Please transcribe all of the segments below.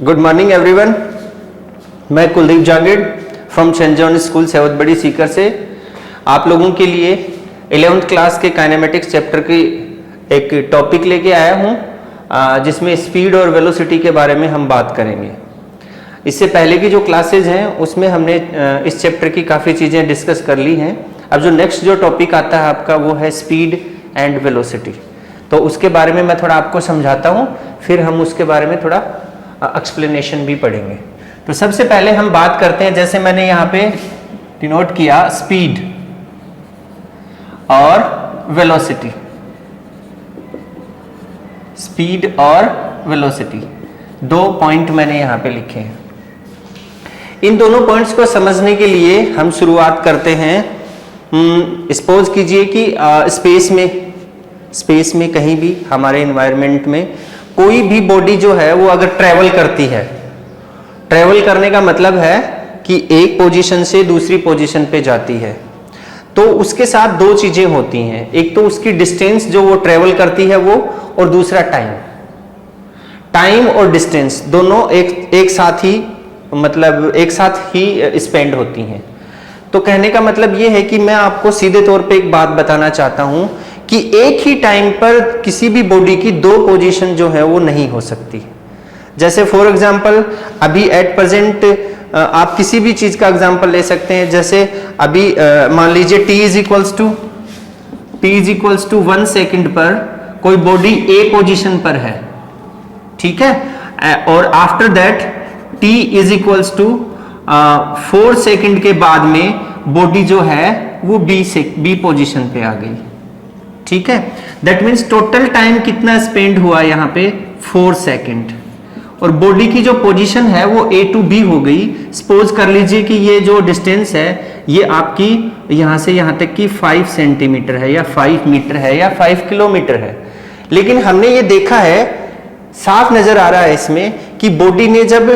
Good morning everyone. मैं Kuldeep Jangid from Saint John school Sevatbadi Sikar से आप लोगों के लिए 11th क्लास के काइनेमेटिक्स चैप्टर की एक टॉपिक लेके आया हूं, जिसमें स्पीड और वेलोसिटी के बारे में हम बात करेंगे। इससे पहले की जो क्लासेज हैं उसमें हमने इस चैप्टर की काफ़ी चीज़ें डिस्कस कर ली हैं। अब जो नेक्स्ट जो टॉपिक आता है आपका वो है स्पीड एंड वेलोसिटी। तो उसके बारे में मैं थोड़ा आपको समझाता हूँ, फिर हम उसके बारे में थोड़ा एक्सप्लेनेशन भी पढ़ेंगे। तो सबसे पहले हम बात करते हैं, जैसे मैंने यहाँ पे डिनोट किया स्पीड और वेलोसिटी। स्पीड और वेलोसिटी दो पॉइंट मैंने यहाँ पे लिखे हैं। इन दोनों पॉइंट्स को समझने के लिए हम शुरुआत करते हैं। सपोज कीजिए कि स्पेस में कहीं भी हमारे एनवायरनमेंट में कोई भी बॉडी जो है वो अगर ट्रेवल करती है, ट्रेवल करने का मतलब है कि एक पोजीशन से दूसरी पोजीशन पे जाती है, तो उसके साथ दो चीजें होती हैं। एक तो उसकी डिस्टेंस जो वो ट्रेवल करती है वो, और दूसरा टाइम और डिस्टेंस दोनों एक साथ ही स्पेंड होती हैं। तो कहने का मतलब ये है कि मैं आपको सीधे तौर पे एक बात बताना चाहता हूं कि एक ही टाइम पर किसी भी बॉडी की दो पोजीशन जो है वो नहीं हो सकती। जैसे फॉर एग्जांपल अभी एट प्रेजेंट आप किसी भी चीज का एग्जांपल ले सकते हैं। जैसे अभी मान लीजिए t is equals to 1 second पर कोई बॉडी ए पोजीशन पर है, ठीक है, और after that t is equals to 4 second के बाद में बॉडी जो है वो बी पोजीशन पे आ गई, ठीक है। दैट मीन्स टोटल टाइम कितना स्पेंड हुआ यहाँ पे 4 सेकंड, और बॉडी की जो पोजीशन है वो A टू B हो गई। सपोज कर लीजिए कि ये जो डिस्टेंस है ये आपकी यहाँ से यहाँ तक की 5 सेंटीमीटर है या 5 मीटर है या 5 किलोमीटर है। लेकिन हमने ये देखा है, साफ नजर आ रहा है इसमें कि बॉडी ने जब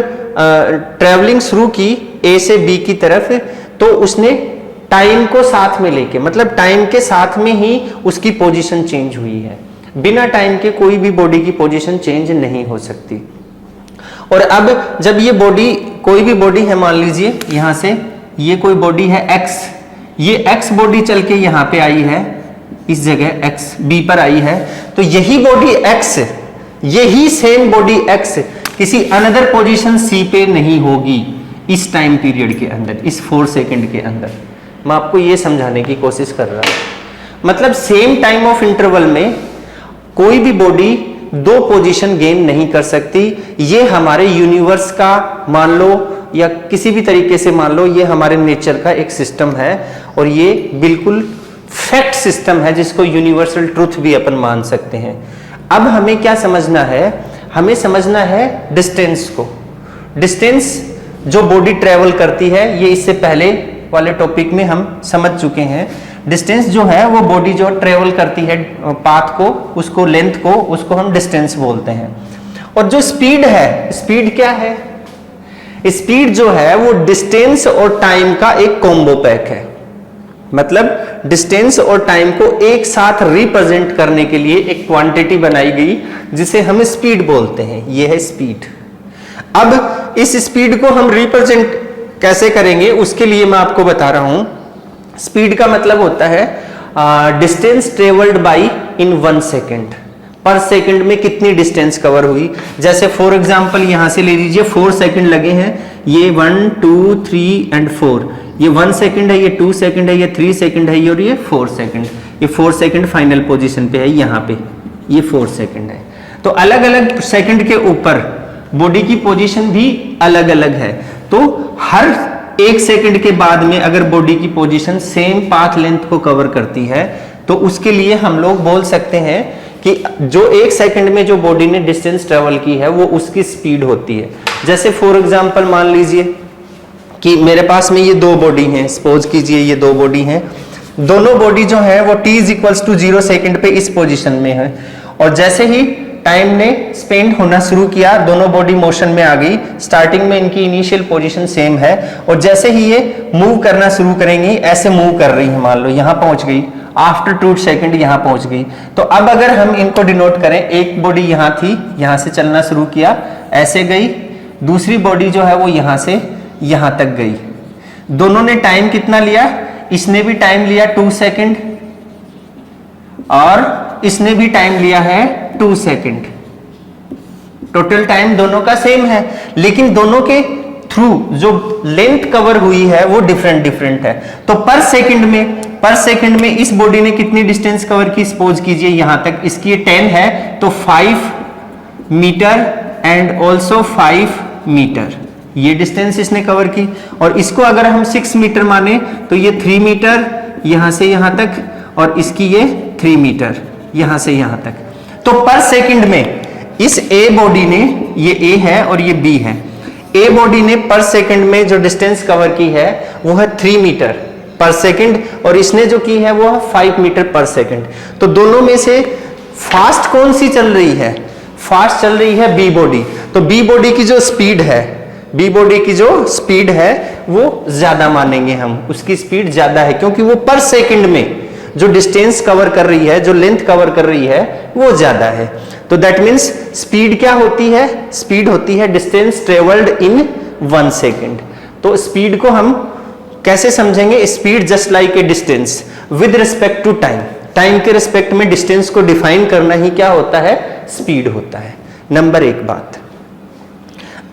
ट्रेवलिंग शुरू की A से B की तरफ, तो उसने टाइम को साथ में लेके, मतलब टाइम के साथ में ही उसकी पोजीशन चेंज हुई है। बिना टाइम के कोई भी बॉडी की पोजीशन चेंज नहीं हो सकती। और अब जब ये बॉडी, कोई भी बॉडी है, मान लीजिए यहां से ये कोई बॉडी है X, ये X बॉडी चल के यहां पे आई है, इस जगह X B पर आई है, तो यही बॉडी X, यही सेम बॉडी X किसी अनदर पोजीशन C पे नहीं होगी इस टाइम पीरियड के अंदर, इस 4 सेकंड के अंदर। मैं आपको ये समझाने की कोशिश कर रहा हूं। मतलब सेम टाइम ऑफ इंटरवल में कोई भी बॉडी दो पोजीशन गेन नहीं कर सकती। ये हमारे यूनिवर्स का मान लो या किसी भी तरीके से मान लो, ये हमारे नेचर का एक सिस्टम है, और ये बिल्कुल फैक्ट सिस्टम है जिसको यूनिवर्सल ट्रूथ भी अपन मान सकते हैं। अब हमें क्या समझना है? हमें समझना है डिस्टेंस को। डिस्टेंस जो बॉडी ट्रेवल करती है, ये इससे पहले वाले टॉपिक में हम समझ चुके हैं। डिस्टेंस जो है वो बॉडी जो ट्रेवल करती है पाथ को, उसको लेंथ को, उसको हम डिस्टेंस बोलते हैं। और जो स्पीड है, स्पीड क्या है? स्पीड जो है वो डिस्टेंस और टाइम का एक कॉम्बो पैक है। मतलब डिस्टेंस और टाइम को एक साथ रिप्रेजेंट करने के लिए एक क्वांटिटी बनाई गई जिसे हम स्पीड बोलते हैं। ये है स्पीड। अब इस स्पीड को हम रिप्रेजेंट कैसे करेंगे उसके लिए मैं आपको बता रहा हूं। स्पीड का मतलब होता है distance travelled by in 1 second. पर सेकंड में कितनी डिस्टेंस कवर हुई। जैसे फॉर एग्जांपल यहां से ले लीजिए 4 सेकंड लगे हैं, ये 1 2 3 एंड 4, ये 1 सेकंड है, ये 2 सेकंड है, ये 3 सेकंड है, और ये 4 सेकंड। ये 4 सेकंड फाइनल पोजीशन पे है, यहाँ पे ये 4 सेकंड है। तो अलग अलग सेकंड के ऊपर बॉडी की पोजीशन भी अलग अलग है। तो हर 1 सेकंड के बाद में अगर बॉडी की पोजीशन सेम पाथ लेंथ को कवर करती है, तो उसके लिए हम लोग बोल सकते हैं कि जो 1 सेकंड में जो बॉडी ने डिस्टेंस ट्रेवल की है वो उसकी स्पीड होती है। जैसे फॉर एग्जांपल मान लीजिए कि मेरे पास में ये दो बॉडी हैं। सपोज कीजिए ये दो बॉडी हैं, दोनों बॉडी जो है वो t is equals to 0 second पे इस पोजीशन में है, और जैसे ही टाइम ने स्पेंड होना शुरू किया, दोनों बॉडी मोशन में आ गई। स्टार्टिंग में इनकी इनिशियल पोजीशन सेम है, और जैसे ही ये मूव करना शुरू करेंगी, ऐसे मूव कर रही है, मान लो यहां पहुंच गई, आफ्टर 2 सेकंड यहां पहुंच गई। तो अब अगर हम इनको डिनोट करें, एक बॉडी यहां थी, यहां से चलना शुरू किया, ऐसे गई, दूसरी बॉडी जो है वो यहां से यहां तक गई। दोनों ने टाइम कितना लिया, इसने भी टाइम लिया 2 सेकंड और इसने भी टाइम लिया है 2 सेकंड। टोटल टाइम दोनों का सेम है, लेकिन दोनों के थ्रू जो लेंथ कवर हुई है वो डिफरेंट है। तो पर सेकंड में इस बॉडी ने कितनी डिस्टेंस कवर की, सपोज कीजिए यहां तक, इसकी ये 10 है तो 5 मीटर एंड ऑल्सो 5 मीटर, ये डिस्टेंस इसने कवर की। और इसको अगर हम 6 मीटर माने तो ये 3 मीटर यहां से यहां तक, और इसकी ये 3 मीटर यहां से यहां तक। तो पर सेकंड में इस ए बॉडी ने, ये ए है और ये बी है, ए बॉडी ने पर सेकंड में जो डिस्टेंस कवर की है वो है 3 मीटर पर सेकंड, और इसने जो की है वो है 5 मीटर पर सेकंड। तो दोनों में से फास्ट कौन सी चल रही है, फास्ट चल रही है बी बॉडी। तो बी बॉडी की जो स्पीड है, बी बॉडी की जो स्पीड है वो ज्यादा मानेंगे हम, उसकी स्पीड ज्यादा है, क्योंकि वो पर सेकंड में जो डिस्टेंस कवर कर रही है, जो लेंथ कवर कर रही है वो ज्यादा है। तो दैट मीन्स स्पीड क्या होती है, स्पीड होती है डिस्टेंस ट्रेवल्ड इन 1 सेकंड। तो स्पीड को हम कैसे समझेंगे, speed just like a distance with respect to time, time के रिस्पेक्ट में डिस्टेंस को डिफाइन करना ही क्या होता है, स्पीड होता है। नंबर 1 बात।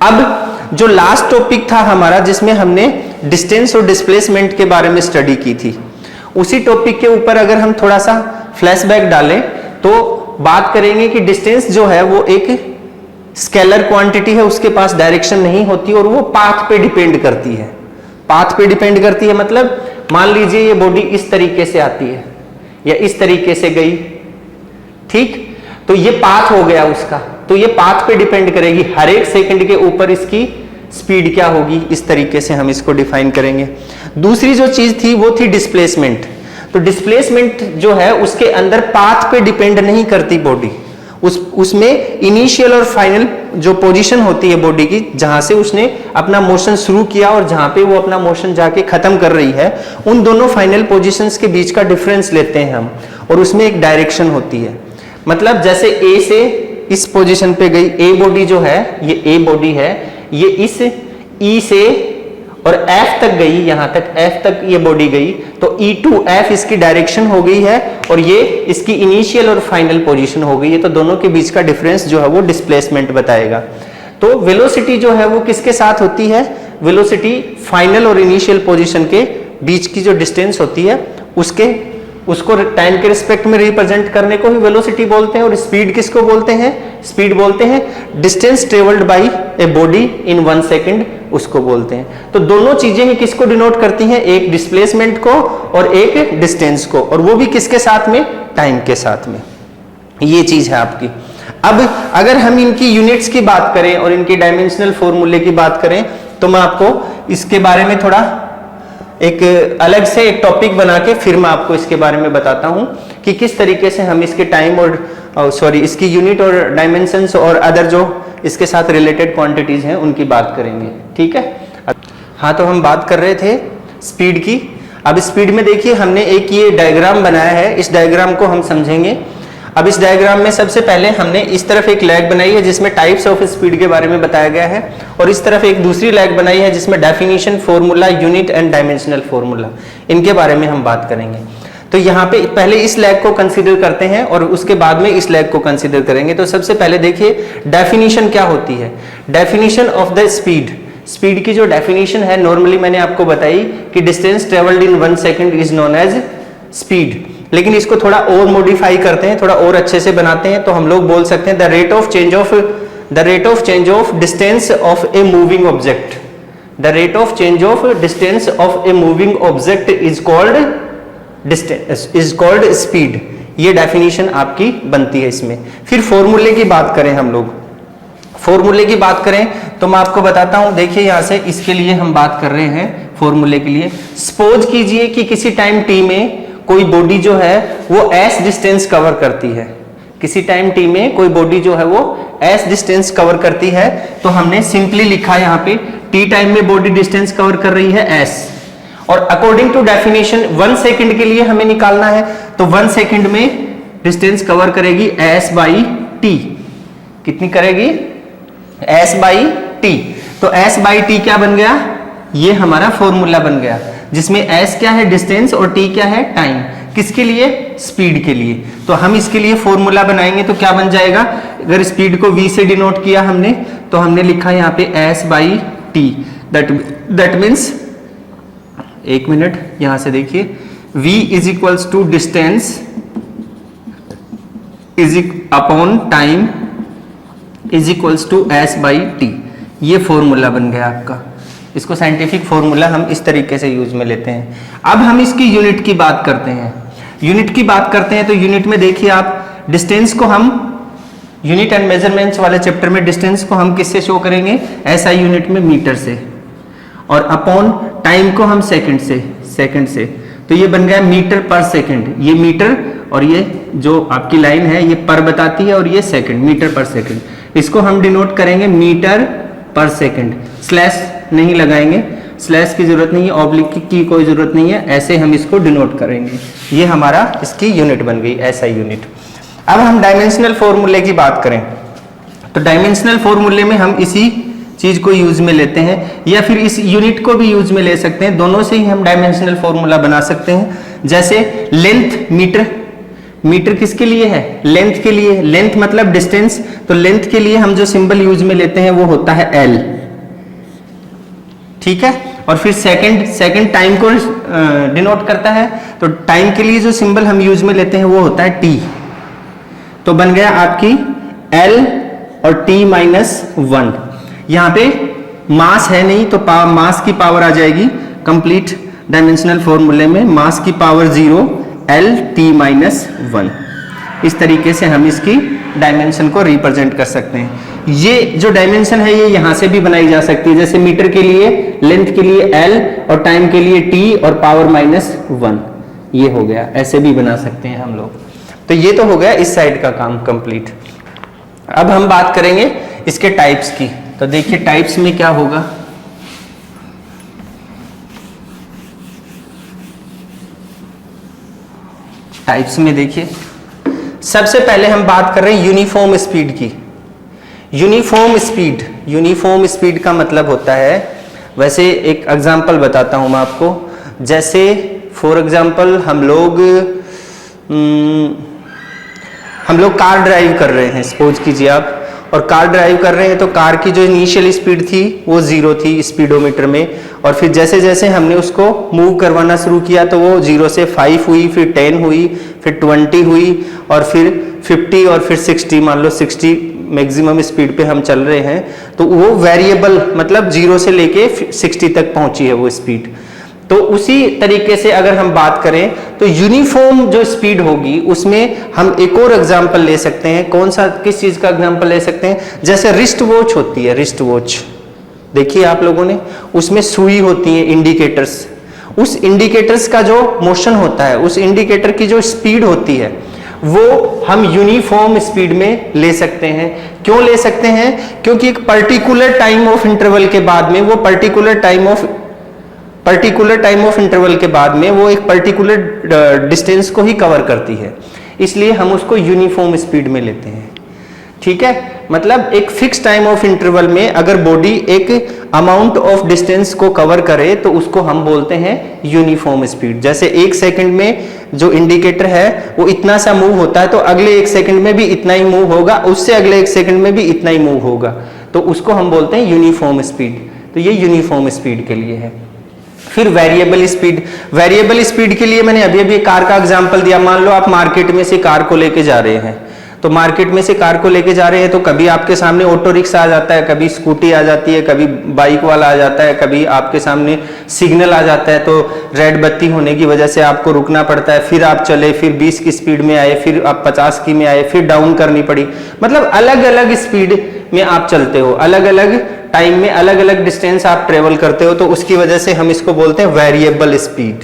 अब जो लास्ट टॉपिक था हमारा जिसमें हमने डिस्टेंस और डिस्प्लेसमेंट के बारे में स्टडी की थी, उसी टॉपिक के ऊपर अगर हम थोड़ा सा फ्लैशबैक डालें तो बात करेंगे कि डिस्टेंस जो है वो एक स्केलर क्वांटिटी है, उसके पास डायरेक्शन नहीं होती और वो पाथ पे डिपेंड करती है। पाथ पे डिपेंड करती है मतलब मान लीजिए ये बॉडी इस तरीके से आती है या इस तरीके से गई, ठीक, तो ये पाथ हो गया उसका, तो ये पाथ पे डिपेंड करेगी, हर एक सेकंड के ऊपर इसकी स्पीड क्या होगी, इस तरीके से हम इसको डिफाइन करेंगे। दूसरी जो चीज थी वो थी डिस्प्लेसमेंट। तो डिस्प्लेसमेंट जो है उसके अंदर पाथ पे डिपेंड नहीं करती बॉडी, उसमें इनिशियल और फाइनल जो पोजीशन होती है बॉडी की, जहां से उसने अपना मोशन शुरू किया और जहां पे वो अपना मोशन जाके खत्म कर रही है, उन दोनों फाइनल पोजीशंस के बीच का डिफरेंस लेते हैं हम, और उसमें एक डायरेक्शन होती है। मतलब जैसे ए से इस पोजीशन पे गई, ए बॉडी जो है ये ए बॉडी है, ये इस ई से और F तक गई, यहां तक F तक ये बॉडी गई, तो E to F इसकी डायरेक्शन हो गई है और ये इसकी इनिशियल और फाइनल पोजीशन हो गई है। तो दोनों के बीच का डिफरेंस जो है वो डिस्प्लेसमेंट बताएगा। तो वेलोसिटी जो है वो किसके साथ होती है, वेलोसिटी फाइनल और इनिशियल पोजीशन के बीच की जो डिस्टेंस होती है उसको टाइम के रिस्पेक्ट में रिप्रेजेंट करने को ही वेलोसिटी बोलते हैं। और स्पीड किसको बोलते हैं, स्पीड बोलते हैं distance travelled by a body in 1 second, उसको बोलते हैं। तो दोनों चीजें ही किसको डिनोट करती हैं, एक डिस्प्लेसमेंट को और एक डिस्टेंस को, और वो भी किसके साथ में, टाइम के साथ में। ये चीज है आपकी। अब अगर हम इनकी यूनिट्स की बात करें और इनकी डायमेंशनल फॉर्मूले की बात करें तो मैं आपको इसके बारे में थोड़ा एक अलग से एक टॉपिक बना के फिर मैं आपको इसके बारे में बताता हूं कि किस तरीके से हम इसके टाइम और इसकी यूनिट और डायमेंशंस और अदर जो इसके साथ रिलेटेड क्वांटिटीज हैं उनकी बात करेंगे, ठीक है। हाँ, तो हम बात कर रहे थे स्पीड की। अब स्पीड में देखिए हमने एक ये डायग्राम बनाया है, इस डायग्राम को हम समझेंगे। अब इस डायग्राम में सबसे पहले हमने इस तरफ एक लैग बनाई है जिसमें टाइप्स ऑफ स्पीड के बारे में बताया गया है, और इस तरफ एक दूसरी लैग बनाई है जिसमें definition, formula, unit and dimensional formula, इनके बारे में हम बात करेंगे। तो यहाँ पे पहले इस लैग को कंसीडर करते हैं और उसके बाद में इस लैग को कंसीडर करेंगे। तो सबसे पहले देखिए डेफिनेशन क्या होती है। Definition of the speed, speed की जो डेफिनेशन है नॉर्मली मैंने आपको बताई कि distance travelled in 1 second is known as speed, लेकिन इसको थोड़ा और मॉडिफाई करते हैं, थोड़ा और अच्छे से बनाते हैं, तो हम लोग बोल सकते हैं the rate of change of distance of a moving object, the rate of change of distance of a moving object is called speed. ये डेफिनेशन आपकी बनती है इसमें। फिर फॉर्मूले की बात करें, हम लोग फॉर्मूले की बात करें तो मैं आपको बताता हूं। देखिए यहां से इसके लिए हम बात कर रहे हैं फॉर्मूले के लिए। सपोज कीजिए कि किसी टाइम टी में कोई बॉडी जो है वो s डिस्टेंस कवर करती है, किसी टाइम t में कोई बॉडी जो है वो s डिस्टेंस कवर करती है, तो हमने सिंपली लिखा यहाँ पे t टाइम में बॉडी डिस्टेंस कवर कर रही है s, और अकॉर्डिंग टू डेफिनेशन 1 सेकंड के लिए हमें निकालना है, तो 1 सेकंड में डिस्टेंस कवर करेगी s बाई t। कितनी करेगी? s by t. तो s बाई टी क्या बन गया, ये हमारा फॉर्मूला बन गया, जिसमें s क्या है डिस्टेंस और t क्या है टाइम, किसके लिए, स्पीड के लिए। तो हम इसके लिए फॉर्मूला बनाएंगे तो क्या बन जाएगा, अगर स्पीड को v से डिनोट किया हमने तो हमने लिखा यहाँ पे s by t, that means, एक मिनट यहां से देखिए, v is equals to distance is upon time is equals to s by t. ये फॉर्मूला बन गया आपका। इसको साइंटिफिक फॉर्मूला हम इस तरीके से यूज में लेते हैं। अब हम इसकी यूनिट की बात करते हैं। यूनिट की बात करते हैं तो यूनिट में देखिए आप, डिस्टेंस को हम यूनिट एंड मेजरमेंट्स वाले चैप्टर में डिस्टेंस को हम किससे शो करेंगे, SI यूनिट में मीटर से, और अपॉन टाइम को हम सेकंड से। तो ये बन गया मीटर पर सेकंड, ये मीटर और ये जो आपकी लाइन है ये पर बताती है और ये सेकंड, मीटर पर सेकंड। इसको हम डिनोट करेंगे मीटर पर सेकंड। स्लैश नहीं लगाएंगे, स्लैश की जरूरत नहीं है, ऑब्लिक की कोई जरूरत नहीं है, ऐसे हम इसको डिनोट करेंगे। ये हमारा इसकी यूनिट बन गई, SI यूनिट। अब हम डायमेंशनल फॉर्मूले की बात करें तो डायमेंशनल फॉर्मूले में हम इसी चीज को यूज में लेते हैं, या फिर इस यूनिट को भी यूज में ले सकते हैं, दोनों से ही हम डायमेंशनल फॉर्मूला बना सकते हैं। जैसे लेंथ, मीटर, मीटर किसके लिए है, लेंथ के लिए, लेंथ मतलब डिस्टेंस, तो लेंथ के लिए हम जो सिंबल यूज में लेते हैं वो होता है L, ठीक है। और फिर सेकंड टाइम को डिनोट करता है, तो टाइम के लिए जो सिंबल हम यूज में लेते हैं वो होता है T। तो बन गया आपकी L और T माइनस 1। यहाँ पे मास है नहीं तो मास की पावर आ जाएगी कंप्लीट डायमेंशनल फॉर्मूले में, मास की पावर 0, L T माइनस 1। इस तरीके से हम इसकी डायमेंशन को रिप्रेजेंट कर सकते हैं। ये जो डायमेंशन है ये यहां से भी बनाई जा सकती है, जैसे मीटर के लिए, लेंथ के लिए L और टाइम के लिए T और पावर -1, ये हो गया, ऐसे भी बना सकते हैं हम लोग। तो ये तो हो गया इस साइड का काम कंप्लीट। अब हम बात करेंगे इसके टाइप्स की। तो देखिए टाइप्स में क्या होगा, टाइप्स में देखिए सबसे पहले हम बात कर रहे हैं यूनिफॉर्म स्पीड की। यूनिफॉर्म स्पीड का मतलब होता है, वैसे एक एग्जांपल बताता हूं मैं आपको। जैसे फॉर एग्जांपल हम लोग कार ड्राइव कर रहे हैं, सपोज कीजिए आप, और कार ड्राइव कर रहे हैं तो कार की जो इनिशियल स्पीड थी वो 0 थी स्पीडोमीटर में, और फिर जैसे जैसे हमने उसको मूव करवाना शुरू किया तो वो 0 से 5 हुई, फिर 10 हुई, फिर 20 हुई, और फिर 50 और फिर 60, मान लो 60 मैक्सिमम स्पीड पे हम चल रहे हैं, तो वो वेरिएबल मतलब 0 से लेके 60 तक पहुंची है वो स्पीड। तो उसी तरीके से अगर हम बात करें तो यूनिफॉर्म जो स्पीड होगी उसमें हम एक और एग्जांपल ले सकते हैं। कौन सा, किस चीज का एग्जांपल ले सकते हैं, जैसे रिस्ट वॉच होती है, रिस्ट वॉच देखिए आप लोगों ने, उसमें सुई होती है, इंडिकेटर्स, उस इंडिकेटर्स का जो मोशन होता है, उस इंडिकेटर की जो स्पीड होती है वो हम यूनिफॉर्म स्पीड में ले सकते हैं। क्यों ले सकते हैं, क्योंकि एक पर्टिकुलर टाइम ऑफ इंटरवल के बाद में वो पर्टिकुलर टाइम ऑफ इंटरवल के बाद में वो एक पर्टिकुलर डिस्टेंस को ही कवर करती है, इसलिए हम उसको यूनिफॉर्म स्पीड में लेते हैं, ठीक है। मतलब एक फिक्स टाइम ऑफ इंटरवल में अगर बॉडी एक अमाउंट ऑफ डिस्टेंस को कवर करे तो उसको हम बोलते हैं यूनिफॉर्म स्पीड। जैसे 1 सेकंड में जो इंडिकेटर है वो इतना सा मूव होता है तो अगले 1 सेकंड में भी इतना ही मूव होगा, उससे अगले 1 सेकंड में भी इतना ही मूव होगा, तो उसको हम बोलते हैं यूनिफॉर्म स्पीड। तो ये यूनिफॉर्म स्पीड के लिए है। फिर वेरिएबल स्पीड के लिए मैंने अभी अभी कार का एग्जांपल दिया। मान लो आप मार्केट में से कार को लेके जा रहे हैं, तो मार्केट में से कार को लेके जा रहे हैं तो कभी आपके सामने ऑटो रिक्शा आ जाता है, कभी स्कूटी आ जाती है, कभी बाइक वाला आ जाता है, कभी आपके सामने सिग्नल आ जाता है तो रेड बत्ती होने की वजह से आपको रुकना पड़ता है, फिर आप चले, फिर 20 की स्पीड में आए, फिर आप 50 की में आए, फिर डाउन करनी पड़ी। मतलब अलग अलग स्पीड में आप चलते हो, अलग अलग टाइम में अलग अलग डिस्टेंस आप ट्रेवल करते हो, तो उसकी वजह से हम इसको बोलते हैं वेरिएबल स्पीड।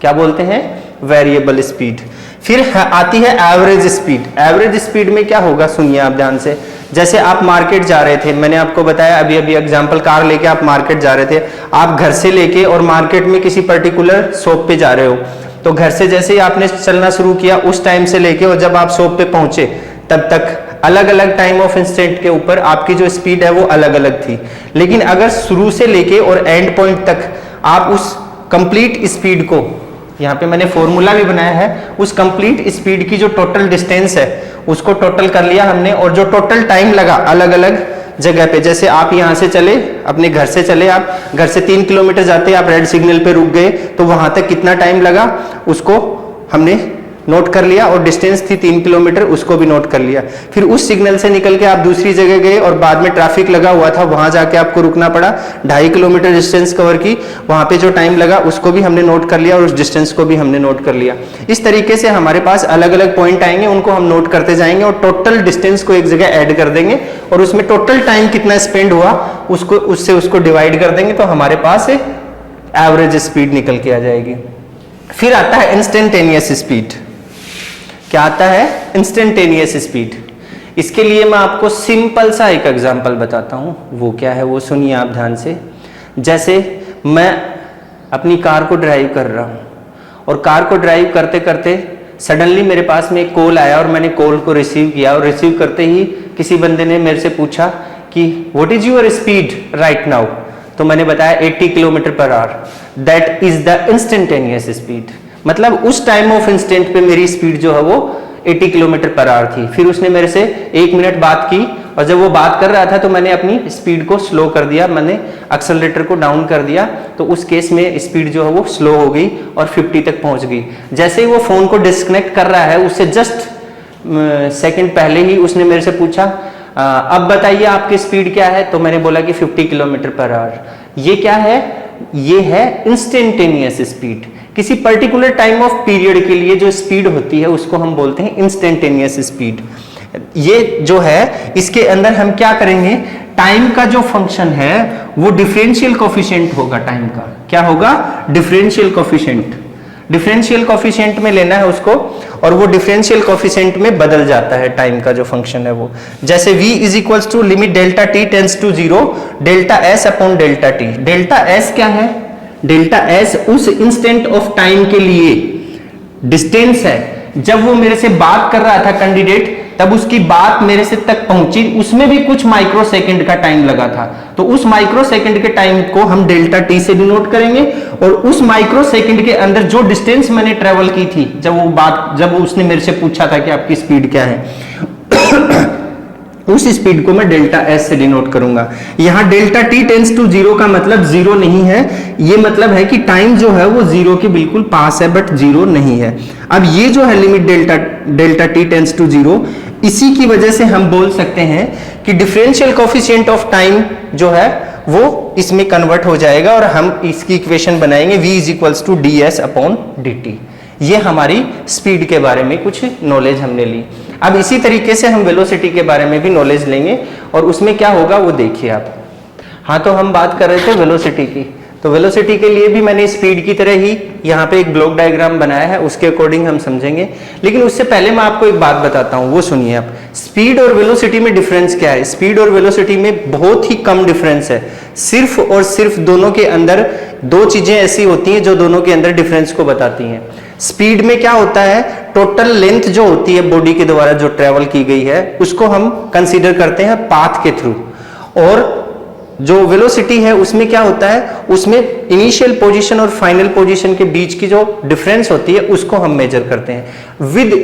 क्या बोलते हैं, वेरिएबल स्पीड। फिर आती है एवरेज स्पीड। एवरेज स्पीड में क्या होगा, सुनिए आप ध्यान से। जैसे आप मार्केट जा रहे थे, मैंने आपको बताया अभी अभी एग्जांपल, कार लेके आप मार्केट जा रहे थे, आप घर से लेके और मार्केट में किसी पर्टिकुलर शॉप पे जा रहे हो, तो घर से जैसे ही आपने चलना शुरू किया उस टाइम से लेके और जब आप शॉप पे पहुंचे तब तक अलग अलग टाइम ऑफ इंस्टेंट के ऊपर आपकी जो स्पीड है वो अलग अलग थी, लेकिन अगर शुरू से लेके और एंड पॉइंट तक आप उस कंप्लीट स्पीड को, यहाँ पे मैंने फॉर्मूला भी बनाया है, उस कंप्लीट स्पीड की जो टोटल डिस्टेंस है उसको टोटल कर लिया हमने, और जो टोटल टाइम लगा अलग अलग जगह पे, जैसे आप यहाँ से चले, अपने घर से चले, आप घर से 3 किलोमीटर जाते, आप रेड सिग्नल पे रुक गए, तो वहां तक कितना टाइम लगा उसको हमने नोट कर लिया, और डिस्टेंस थी 3 किलोमीटर, उसको भी नोट कर लिया। फिर उस सिग्नल से निकल के आप दूसरी जगह गए और बाद में ट्रैफिक लगा हुआ था, वहां जाके आपको रुकना पड़ा, 2.5 किलोमीटर डिस्टेंस कवर की, वहां पे जो टाइम लगा उसको भी हमने नोट कर लिया और उस डिस्टेंस को भी हमने नोट कर लिया। इस तरीके से हमारे पास अलग अलग पॉइंट आएंगे, उनको हम नोट करते जाएंगे और टोटल डिस्टेंस को एक जगह ऐड कर देंगे और उसमें टोटल टाइम कितना स्पेंड हुआ उसको उससे उसको डिवाइड कर देंगे, तो हमारे पास एवरेज स्पीड निकल के आ जाएगी। फिर आता है इंस्टेंटेनियस स्पीड। क्या आता है? Instantaneous speed. इसके लिए मैं आपको सिंपल सा एक एग्जांपल बताता हूं, वो क्या है वो सुनिए आप ध्यान से। जैसे मैं अपनी कार को ड्राइव कर रहा हूं और कार को ड्राइव करते करते सडनली मेरे पास में एक कॉल आया और मैंने कॉल को रिसीव किया, और रिसीव करते ही किसी बंदे ने मेरे से पूछा कि what is your speed right now, तो मैंने बताया 80 kilometre per hour. That is the instantaneous speed, मतलब उस टाइम ऑफ इंस्टेंट पे मेरी स्पीड जो है वो 80 किलोमीटर पर आवर थी। फिर उसने मेरे से 1 मिनट बात की, और जब वो बात कर रहा था तो मैंने अपनी स्पीड को स्लो कर दिया, मैंने एक्सेलरेटर को डाउन कर दिया, तो उस केस में स्पीड जो है वो स्लो हो गई और 50 तक पहुंच गई। जैसे ही वो फोन को डिस्कनेक्ट कर रहा है उससे जस्ट सेकंड पहले ही उसने मेरे से पूछा अब बताइए आपकी स्पीड क्या है, तो मैंने बोला कि 50 किलोमीटर पर आवर। ये क्या है? ये है इंस्टेंटेनियस स्पीड। किसी पर्टिकुलर टाइम ऑफ पीरियड के लिए जो स्पीड होती है उसको हम बोलते हैं इंस्टेंटेनियस स्पीड। ये जो है इसके अंदर हम क्या करेंगे, टाइम का जो फंक्शन है वो डिफरेंशियल कोफिशिएंट होगा टाइम का। क्या होगा? Differential coefficient. डिफरेंशियल कोफिशिएंट में लेना है उसको, और वो डिफरेंशियल कोफिशिएंट में बदल जाता है टाइम का जो फंक्शन है वो। जैसे v is equals to limit delta t tends to 0 delta s upon delta t। Delta s क्या है? डेल्टा s उस इंस्टेंट ऑफ टाइम के लिए डिस्टेंस है। जब वो मेरे से बात कर रहा था कैंडिडेट, तब उसकी बात मेरे से तक पहुंची, उसमें भी कुछ माइक्रो सेकंड का टाइम लगा था, तो उस माइक्रो सेकंड के टाइम को हम डेल्टा टी से डिनोट करेंगे, और उस माइक्रो सेकंड के अंदर जो डिस्टेंस मैंने ट्रेवल की थी जब उसने मेरे से पूछा था कि आपकी स्पीड क्या है उस स्पीड को मैं डेल्टा एस से डिनोट करूंगा। यहां डेल्टा टी टेंड्स टू 0 का मतलब 0 नहीं है, ये मतलब है कि टाइम जो है वो 0 के बिल्कुल पास है बट 0 नहीं है। अब ये जो है limit delta t tends to 0, इसी की वजह से हम बोल सकते हैं कि डिफरेंशियल कोफिशिएंट ऑफ टाइम जो है वो इसमें कन्वर्ट हो जाएगा, और हम इसकी इक्वेशन बनाएंगे v is equals to d s upon d t. ये हमारी स्पीड के बारे में कुछ नॉलेज हमने ली। अब इसी तरीके से हम वेलोसिटी के बारे में भी नॉलेज लेंगे, और उसमें क्या होगा वो देखिए आप। हाँ, तो हम बात कर रहे थे वेलोसिटी की, तो वेलोसिटी के लिए भी मैंने स्पीड की तरह ही यहाँ पे एक ब्लॉक डायग्राम बनाया है, उसके अकॉर्डिंग हम समझेंगे। लेकिन उससे पहले मैं आपको एक बात बताता हूँ, वो सुनिए आप। स्पीड और वेलोसिटी में डिफरेंस क्या है? स्पीड और वेलोसिटी में बहुत ही कम डिफरेंस है। सिर्फ और सिर्फ दोनों के अंदर दो चीजें ऐसी होती हैं जो दोनों के अंदर डिफरेंस को बताती हैं। स्पीड में क्या होता है, टोटल लेंथ जो होती है बॉडी के द्वारा जो ट्रेवल की गई है उसको हम कंसीडर करते हैं पाथ के थ्रू, और जो वेलोसिटी है उसमें क्या होता है, उसमें इनिशियल पोजीशन और फाइनल पोजीशन के बीच की जो डिफरेंस होती है उसको हम मेजर करते हैं विद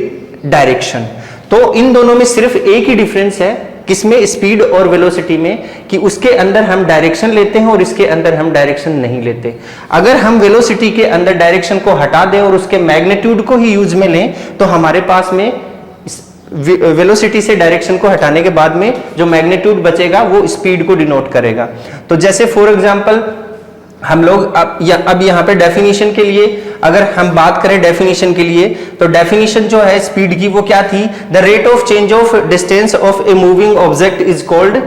डायरेक्शन। तो इन दोनों में सिर्फ एक ही डिफरेंस है, किसमें? स्पीड और वेलोसिटी में, कि उसके अंदर हम डायरेक्शन लेते हैं और इसके अंदर हम डायरेक्शन नहीं लेते। अगर हम वेलोसिटी के अंदर डायरेक्शन को हटा दें और उसके मैग्नीट्यूड को ही यूज में लें, तो हमारे पास में वेलोसिटी से डायरेक्शन को हटाने के बाद में जो मैग्नीट्यूड बचेगा वो स्पीड को डिनोट करेगा। तो जैसे फॉर एग्जांपल हम लोग अब यहाँ पे डेफिनेशन के लिए अगर हम बात करें डेफिनेशन के लिए, तो डेफिनेशन जो है स्पीड की वो क्या थी? The rate of change of distance of a moving object is called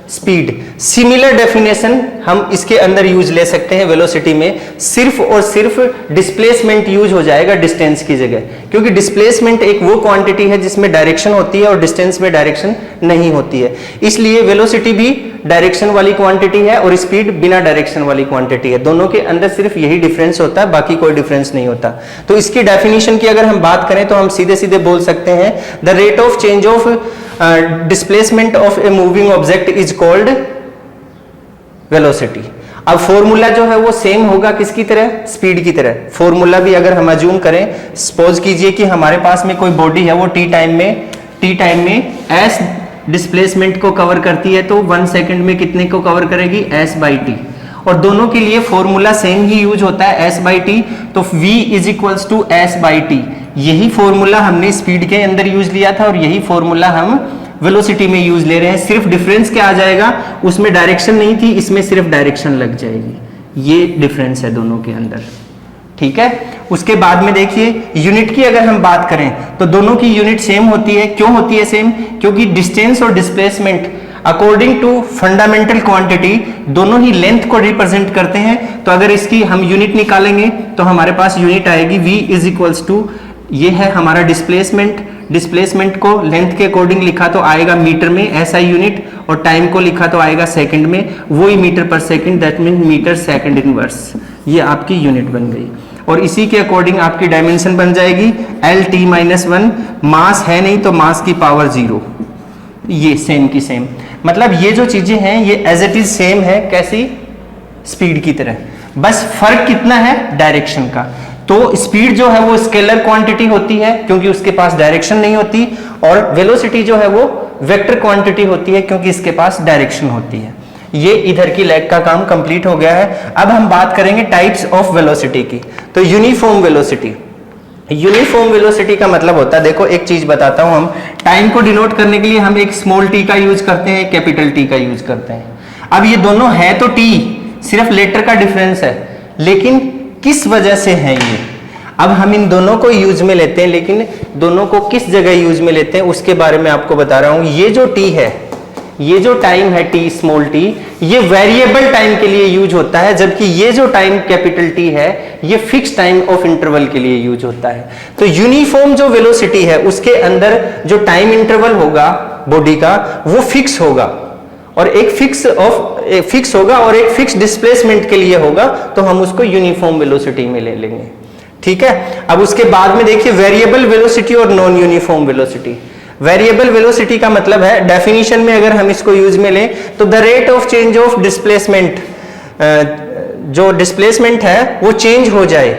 speed. Similar definition हम इसके अंदर यूज ले सकते हैं वेलोसिटी में, सिर्फ और सिर्फ डिस्प्लेसमेंट यूज हो जाएगा डिस्टेंस की जगह, क्योंकि डिस्प्लेसमेंट एक वो क्वांटिटी है जिसमें डायरेक्शन होती है और डिस्टेंस में डायरेक्शन नहीं होती है। इसलिए वेलोसिटी भी डायरेक्शन वाली क्वांटिटी है और स्पीड बिना डायरेक्शन वाली क्वांटिटी है। दोनों के अंदर सिर्फ यही डिफरेंस होता है, बाकी कोई डिफरेंस नहीं होता। तो इसकी डेफिनेशन की अगर हम बात करें तो हम सीधे सीधे बोल सकते हैं the rate of change of displacement of a moving object is called velocity. अब फॉर्मूला जो है वो सेम होगा किसकी तरह, स्पीड की तरह। फॉर्मूला भी अगर हम अज्यूम करें, सपोज कीजिए कि हमारे पास में कोई बॉडी है वो टी टाइम में एस डिस्प्लेसमेंट को कवर करती है, तो 1 सेकंड में कितने को कवर करेगी, एस बाई टी। और दोनों के लिए फॉर्मूला सेम ही यूज होता है, एस बाई टी, तो v is equals to s by t. यही फॉर्मूला हमने स्पीड के अंदर यूज लिया था और यही फॉर्मूला हम वेलोसिटी में यूज ले रहे हैं। सिर्फ डिफरेंस क्या आ जाएगा, उसमें डायरेक्शन नहीं थी, इसमें सिर्फ डायरेक्शन लग जाएगी। ये डिफरेंस है दोनों के अंदर, ठीक है। उसके बाद में देखिए यूनिट की अगर हम बात करें तो दोनों की यूनिट सेम होती है। क्यों होती है सेम, क्योंकि डिस्टेंस और displacement according to fundamental quantity दोनों ही लेंथ को रिप्रेजेंट करते हैं। तो अगर इसकी हम यूनिट निकालेंगे तो हमारे पास यूनिट आएगी v इज इक्वल्स टू, ये है हमारा डिस्प्लेसमेंट को लेंथ के अकॉर्डिंग लिखा तो आएगा मीटर में एसआई यूनिट, और टाइम को लिखा तो आएगा सेकंड में, वही मीटर पर second, that mean metre second inverse. ये आपकी यूनिट बन गई और इसी के अकॉर्डिंग आपकी डायमेंशन बन जाएगी LT-1। मास है नहीं तो मास की पावर 0। ये सेम की सेम, मतलब ये जो चीजें हैं ये एज इट इज सेम है, कैसी, स्पीड की तरह, बस फर्क कितना है, डायरेक्शन का। तो स्पीड जो है वो स्केलर क्वांटिटी होती है क्योंकि उसके पास डायरेक्शन नहीं होती, और वेलोसिटी जो है वो वेक्टर क्वांटिटी होती है क्योंकि इसके पास डायरेक्शन होती है। ये इधर की लेग का काम कंप्लीट हो गया है। अब हम बात करेंगे टाइप्स ऑफ वेलोसिटी की। तो यूनिफॉर्म वेलोसिटी, यूनिफॉर्म वेलोसिटी का मतलब होता है, देखो एक चीज बताता हूं, हम टाइम को डिनोट करने के लिए हम एक स्मॉल टी का यूज करते हैं, कैपिटल टी का यूज करते हैं। अब ये दोनों है तो टी, सिर्फ लेटर का डिफरेंस है, लेकिन किस वजह से है ये, अब हम इन दोनों को यूज में लेते हैं, लेकिन दोनों को किस जगह यूज में लेते हैं उसके बारे में आपको बता रहा हूं। ये जो टी है, ये जो टाइम है टी, स्मॉल टी, ये वेरिएबल टाइम के लिए यूज होता है, जबकि ये जो टाइम कैपिटल टी है ये फिक्स टाइम ऑफ इंटरवल के लिए यूज होता है। तो यूनिफॉर्म जो वेलोसिटी है उसके अंदर जो टाइम इंटरवल होगा बॉडी का वो फिक्स होगा, और एक फिक्स होगा और एक फिक्स डिस्प्लेसमेंट के लिए होगा, तो हम उसको यूनिफॉर्म वेलोसिटी में ले लेंगे, ठीक है। अब उसके बाद में देखिए वेरिएबल वेलोसिटी और non uniform velocity. Variable velocity का मतलब है, डेफिनेशन में अगर हम इसको यूज में लें तो the rate of change of displacement, जो डिस्प्लेसमेंट है वो चेंज हो जाए,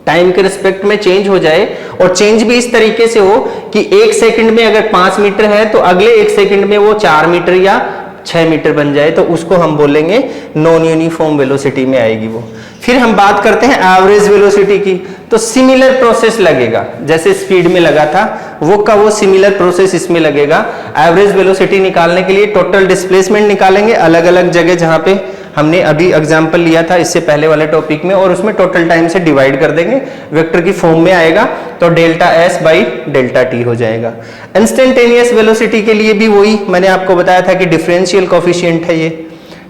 टाइम के रिस्पेक्ट में चेंज हो जाए, और चेंज भी इस तरीके से हो कि 1 सेकंड में अगर 5 मीटर है तो अगले 1 सेकंड में वो 4 मीटर या 6 मीटर बन जाए, तो उसको हम बोलेंगे नॉन यूनिफॉर्म वेलोसिटी में आएगी वो। फिर हम बात करते हैं एवरेज वेलोसिटी की। तो सिमिलर प्रोसेस लगेगा, जैसे स्पीड में लगा था वो का वो सिमिलर प्रोसेस इसमें लगेगा। एवरेज वेलोसिटी निकालने के लिए टोटल डिस्प्लेसमेंट निकालेंगे अलग अलग जगह, जहां पे हमने अभी एग्जांपल लिया था इससे पहले वाले टॉपिक में, और उसमें टोटल टाइम से डिवाइड कर देंगे, वेक्टर की फॉर्म में आएगा, तो delta S by delta T हो जाएगा। इंस्टेंटेनियस वेलोसिटी के लिए भी वही मैंने आपको बताया था कि डिफरेंशियल कोफिशिएंट है ये,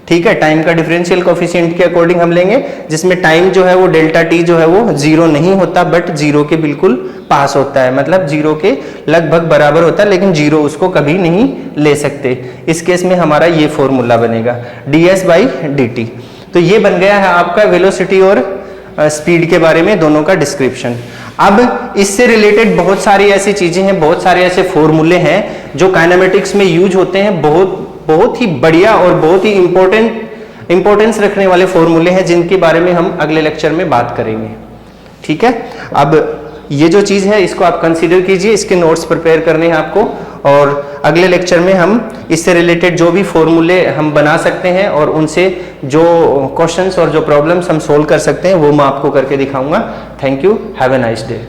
ठीक है। टाइम का डिफरेंशियल कोफिशिएंट के अकॉर्डिंग हम लेंगे, जिसमें टाइम जो है वो डेल्टा टी जो है वो 0 नहीं होता, बट 0 के बिल्कुल पास होता है, मतलब 0 के लगभग बराबर होता है, लेकिन 0 उसको कभी नहीं ले सकते। इस केस में हमारा ये फॉर्मूला बनेगा ds बाई dt। तो ये बन गया है आपका वेलोसिटी और स्पीड के बारे में दोनों का डिस्क्रिप्शन। अब इससे रिलेटेड बहुत सारी ऐसी चीजें हैं, बहुत सारे ऐसे फॉर्मूले हैं जो काइनेमेटिक्स में यूज होते हैं, बहुत ही बढ़िया और बहुत ही इंपॉर्टेंस रखने वाले फॉर्मूले हैं, जिनके बारे में हम अगले लेक्चर में बात करेंगे, ठीक है। अब ये जो चीज है इसको आप कंसीडर कीजिए, इसके नोट्स प्रिपेयर करने हैं आपको, और अगले लेक्चर में हम इससे रिलेटेड जो भी फॉर्मूले हम बना सकते हैं और उनसे जो क्वेश्चंस और जो प्रॉब्लम्स हम सोल्व कर सकते हैं वो मैं आपको करके दिखाऊंगा। Thank you, have a nice day.